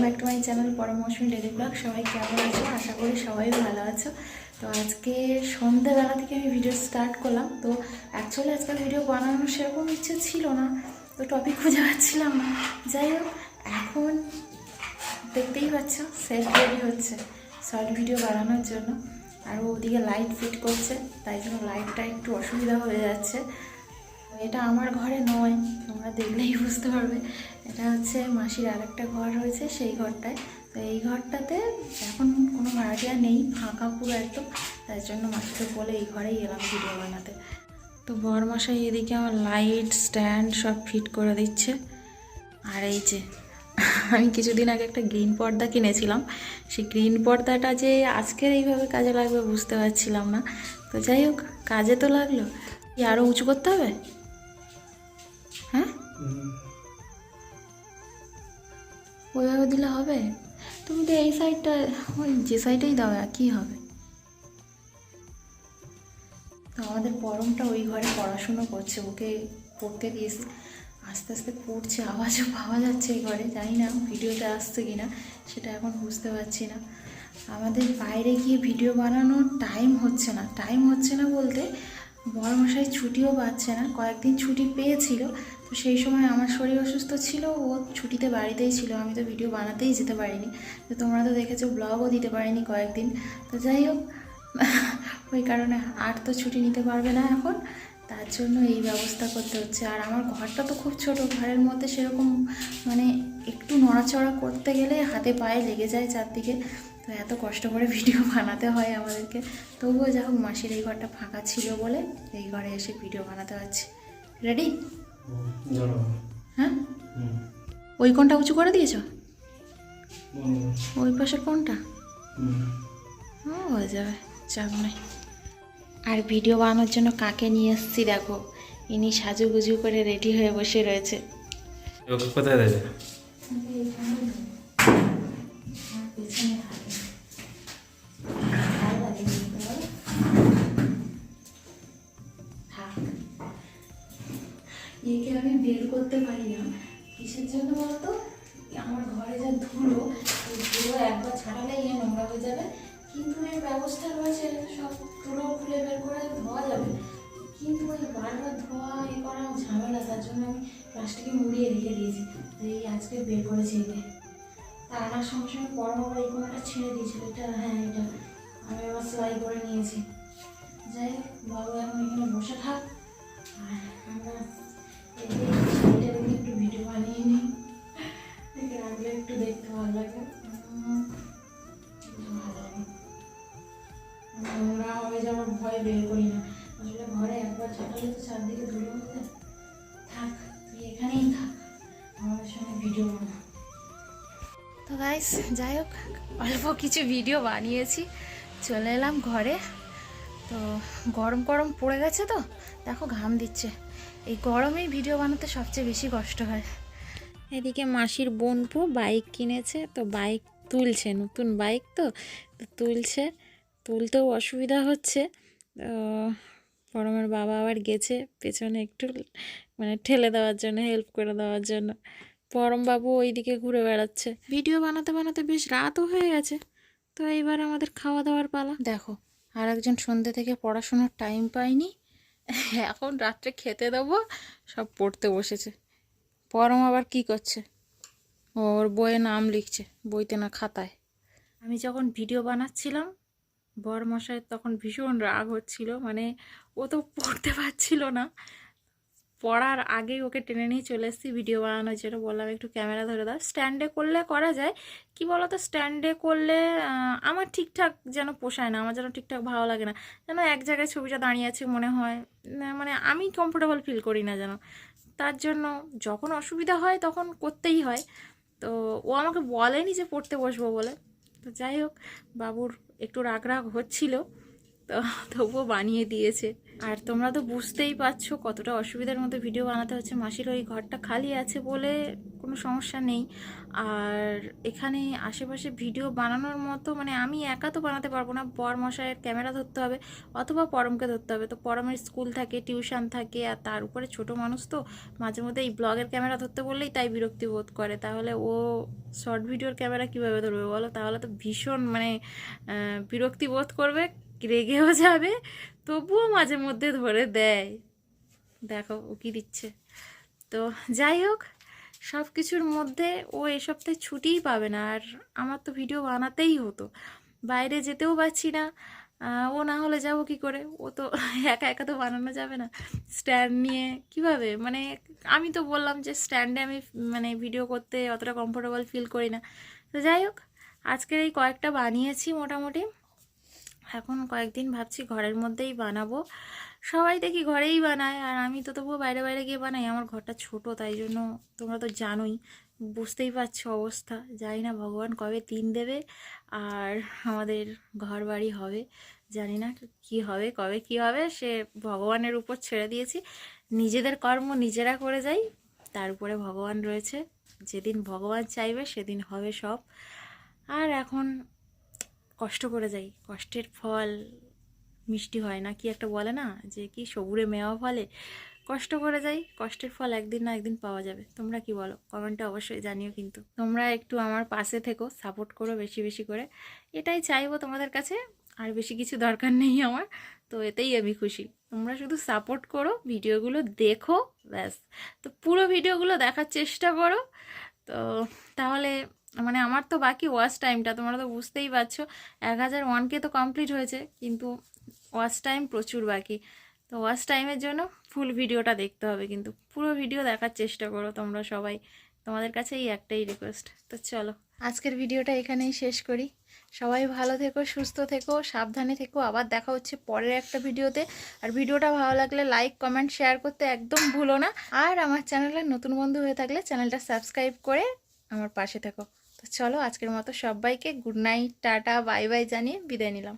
Back to my channel পরমৌসুমী daily vlog. সবাই কেমন আছো? আশা করি সবাই ভালো আছো। তো আজকে সন্ধ্যেবেলা থেকে আমি ভিডিও স্টার্ট করলাম। তো অ্যাকচুয়ালি আজকাল ভিডিও বানানোর সেরকম ইচ্ছে ছিল না, তো টপিক খুঁজে পাচ্ছিলাম না। যাই হোক, এখন দেখতেই পাচ্ছ সেট রেডি হচ্ছে শর্ট ভিডিও বানানোর জন্য। আর ওদিকে লাইট ফিট করছে, তাই জন্য লাইটটা একটু অসুবিধা হয়ে যাচ্ছে। এটা আমার ঘরে নয়, তোমরা দেখলেই বুঝতে পারবে। এটা হচ্ছে মাসির আরেকটা ঘর রয়েছে, সেই ঘরটায়। তো এই ঘরটাতে এখন কোনো ভাড়াটিয়া নেই, ফাঁকা পুরো একদম। তাই জন্য মাসিকে বলে এই ঘরেই এলাম ভিডিও বানাতে। তো বরমশাই এদিকে আমার লাইট স্ট্যান্ড সব ফিট করে দিচ্ছে। আর এই যে আমি কিছুদিন আগে একটা গ্রিন পর্দা কিনেছিলাম, সেই গ্রিন পর্দাটা যে আজকের এইভাবে কাজে লাগবে বুঝতে পারছিলাম না। তো যাই হোক, কাজে তো লাগলো। কি আরও উঁচু করতে হবে? হ্যাঁ, ওইভাবে দিলে হবে? তুমি তো এই সাইডটা, ওই যে সাইডেই দাও, একই হবে। তো আমাদের পরমটা ওই ঘরে পড়াশুনো করছে, ওকে পড়তে দিয়েছি। আস্তে আস্তে পড়ছে, আওয়াজও পাওয়া যাচ্ছে এই ঘরে। জানি না ভিডিওতে আসছে কি না, সেটা এখন বুঝতে পারছি না। আমাদের বাইরে গিয়ে ভিডিও বানানোর টাইম হচ্ছে না বলতে বড়মশাই ছুটিও পাচ্ছে না। কয়েকদিন ছুটি পেয়েছিল, তো সেই সময় আমার শরীর অসুস্থ ছিল, ও ছুটিতে বাড়িতেই ছিল, আমি তো ভিডিও বানাতেই যেতে পারিনি। তো তোমরা তো দেখেছো, ব্লগও দিতে পারিনি কয়েকদিন। তো যাই হোক, ওই কারণে আর তো ছুটি নিতে পারবে না এখন, তার জন্য এই ব্যবস্থা করতে হচ্ছে। আর আমার ঘরটা তো খুব ছোট, ঘরের মধ্যে সেরকম মানে একটু নড়াচড়া করতে গেলে হাতে পায়ে লেগে যায় চারদিকে। তো এত কষ্ট করে ভিডিও বানাতে হয় আমাদেরকে। তবুও যা হোক, মাসির এই ঘরটা ফাঁকা ছিল বলে এই ঘরে এসে ভিডিও বানাতে পারছি। রেডি? হ্যাঁ, ওই কোনটা উঁচু করে দিয়েছ? ওই পাশের কোনটা? ও, হয়ে যাবে, চাপ নেই। আর ভিডিও বানানোর জন্য কাকে নিয়ে এসেছি দেখো, ইনি সাজুগুজু করে রেডি হয়ে বসে রয়েছে। কোথায় দেবে? একে আমি বের করতে পারি না, কিসের জন্য বলতো? আমার ঘরে যা ধুলো, ওই ধুলো একবার ছাড়ালে ইয়ে নোংরা হয়ে যাবে। কিন্তু এর ব্যবস্থা রয়েছে, সব ধুলো খুলে বের করে ধোয়া যাবে। কিন্তু ওই বারবার ধোয়া করা ঝামেলা, তার জন্য আমি প্লাস্টিকে মুড়িয়ে রেখে দিয়েছি। তো এই আজকে বের করেছি একে। তা আনার সঙ্গে সঙ্গে পরম আবার এই কোনটা ছেড়ে দিয়েছিল, এটা হ্যাঁ, এটা আমি আবার সেলাই করে নিয়েছি। যাই হোক, বাবু এখন এখানে বসে থাক, আর আমরা শাড়িটা দেখে একটু ভিডিও বানিয়ে নিই। দেখে রাখলে একটু দেখতে ভালো লাগে, ভালো লাগে। নোংরা হয়ে যাওয়ার ভয় বের করি না, আসলে ঘরে একবার ছাটালে তো চারদিকে ধুলো হয়ে যায়। থাক, তুই এখানেই থাক, আমাদের সঙ্গে ভিডিও বানা। তো গাইস, যাই হোক, অল্প কিছু ভিডিও বানিয়েছি, চলে এলাম ঘরে। তো গরম গরম পড়ে গেছে, তো দেখো ঘাম দিচ্ছে। এই গরমেই ভিডিও বানাতে সবচেয়ে বেশি কষ্ট হয়। এদিকে মাসির বোনপো বাইক কিনেছে, তো বাইক তুলছে, নতুন বাইক তো তুলছে, তুলতেও অসুবিধা হচ্ছে। পরমের বাবা আবার গেছে পেছনে একটু মানে ঠেলে দেওয়ার জন্য, হেল্প করে দেওয়ার জন্য। পরমবাবু ওইদিকে ঘুরে বেড়াচ্ছে। ভিডিও বানাতে বানাতে বেশ রাতও হয়ে গেছে। তো এইবার আমাদের খাওয়া দাওয়ার পালা। দেখো, আর একজন সন্ধ্যে থেকে পড়াশোনার টাইম পায়নি, এখন রাত্রে খেতে দেবো, সব পড়তে বসেছে। পরম আবার কি করছে? ওর বইয়ে নাম লিখছে, বইতে না খাতায়। আমি যখন ভিডিও বানাচ্ছিলাম, বরমশাইয়ের তখন ভীষণ রাগ হচ্ছিল, মানে ও তো পড়তে পারছিল না। পড়ার আগেই ওকে টেনে নিয়ে চলে এসেছি ভিডিও বানানোর জন্য। বললাম একটু ক্যামেরা ধরে দাও। স্ট্যান্ডে করলে করা যায়, কি বলো তো, স্ট্যান্ডে করলে আমার ঠিকঠাক যেন পোষায় না, আমার যেন ঠিকঠাক ভালো লাগে না, যেন এক জায়গায় ছবিটা দাঁড়িয়ে আছে মনে হয়, মানে আমি কমফোর্টেবল ফিল করি না যেন। তার জন্য যখন অসুবিধা হয় তখন করতেই হয়। তো ও আমাকে বলেনি যে পড়তে বসবো বলে। তো যাই হোক, বাবুর একটু রাগ রাগ হচ্ছিল, তো তবুও বানিয়ে দিয়েছে। আর তোমরা তো বুঝতেই পারছো কতটা অসুবিধার মধ্যে ভিডিও বানাতে হচ্ছে। মাসির ওই ঘরটা খালি আছে বলে কোনো সমস্যা নেই, আর এখানে আশেপাশে ভিডিও বানানোর মতো মানে আমি একা তো বানাতে পারবো না, বর মশাইয়ের ক্যামেরা ধরতে হবে অথবা পরমকে ধরতে হবে। তো পরমের স্কুল থাকে, টিউশন থাকে, আর তার উপরে ছোট মানুষ তো মাঝে মধ্যে এই ব্লগের ক্যামেরা ধরতে বললেই তাই বিরক্তি বোধ করে। তাহলে ও শর্ট ভিডিওর ক্যামেরা কীভাবে ধরবে বলো? তাহলে তো ভীষণ মানে বিরক্তি বোধ করবে, রেগেও যাবে, তবুও মাঝে মধ্যে ধরে দেয়। দেখো ও কি দিচ্ছে। তো যাই হোক, সব কিছুর মধ্যে ও এ সপ্তাহে ছুটিই পাবে না, আর আমার তো ভিডিও বানাতেই হতো, বাইরে যেতেও পারছি না। ও না হলে যাবো কি করে? ও তো একা একা তো বানানো যাবে না, স্ট্যান্ড নিয়ে কিভাবে মানে। আমি তো বললাম যে স্ট্যান্ডে আমি মানে ভিডিও করতে অতটা কমফোর্টেবল ফিল করি না। তো যাই হোক, আজকের এই কয়েকটা বানিয়েছি মোটামুটি। এখন কয়েকদিন ভাবছি ঘরের মধ্যেই বানাবো। সবাই দেখি ঘরেই বানায়, আর আমি তো তবুও বাইরে বাইরে গিয়ে বানাই। আমার ঘরটা ছোট, তাই জন্য তোমরা তো জানোই, বুঝতেই পারছো অবস্থা। জানি না ভগবান কবে দিন দেবে আর আমাদের ঘর বাড়ি হবে। জানি না কি হবে, কবে কি হবে, সে ভগবানের উপর ছেড়ে দিয়েছি। নিজেদের কর্ম নিজেরা করে যাই, তার উপরে ভগবান রয়েছে। যেদিন ভগবান চাইবে সেদিন হবে সব। আর এখন কষ্ট করে যাই, কষ্টের ফল মিষ্টি হয় না কি একটা বলে না, যে কি সবুরে মেওয়া ফলে। কষ্ট করে যাই, কষ্টের ফল একদিন না একদিন পাওয়া যাবে। তোমরা কি বলো? কমেন্টে অবশ্যই জানিও। কিন্তু তোমরা একটু আমার পাশে থেকো, সাপোর্ট করো বেশি বেশি করে, এটাই চাইবো তোমাদের কাছে। আর বেশি কিছু দরকার নেই আমার, তো এতেই আমি খুশি। তোমরা শুধু সাপোর্ট করো, ভিডিওগুলো দেখো, ব্যাস। তো পুরো ভিডিওগুলো দেখার চেষ্টা করো। তো তাহলে মানে আমার তো বাকি ওয়াচ টাইমটা তোমরা তো বুঝতেই পারছো, 1001K তো কমপ্লিট হয়েছে, কিন্তু ওয়াচ টাইম প্রচুর বাকি। তো ওয়াচ টাইমের জন্য ফুল ভিডিওটা দেখতে হবে, কিন্তু পুরো ভিডিও দেখার চেষ্টা করো তোমরা সবাই। তোমাদের কাছে এই একটাই রিকোয়েস্ট। তো চলো আজকের ভিডিওটা এখানেই শেষ করি। সবাই ভালো থেকো, সুস্থ থেকো, সাবধানে থেকো। আবার দেখা হচ্ছে পরের একটা ভিডিওতে। আর ভিডিওটা ভালো লাগলে লাইক, কমেন্ট, শেয়ার করতে একদম ভুলো না। আর আমার চ্যানেলে নতুন বন্ধু হয়ে থাকলে চ্যানেলটা সাবস্ক্রাইব করে আমার পাশে থেকো। তো চলো আজকের মতো সবাইকে good night, tata, bye bye জানিয়ে বিদায় নিলাম।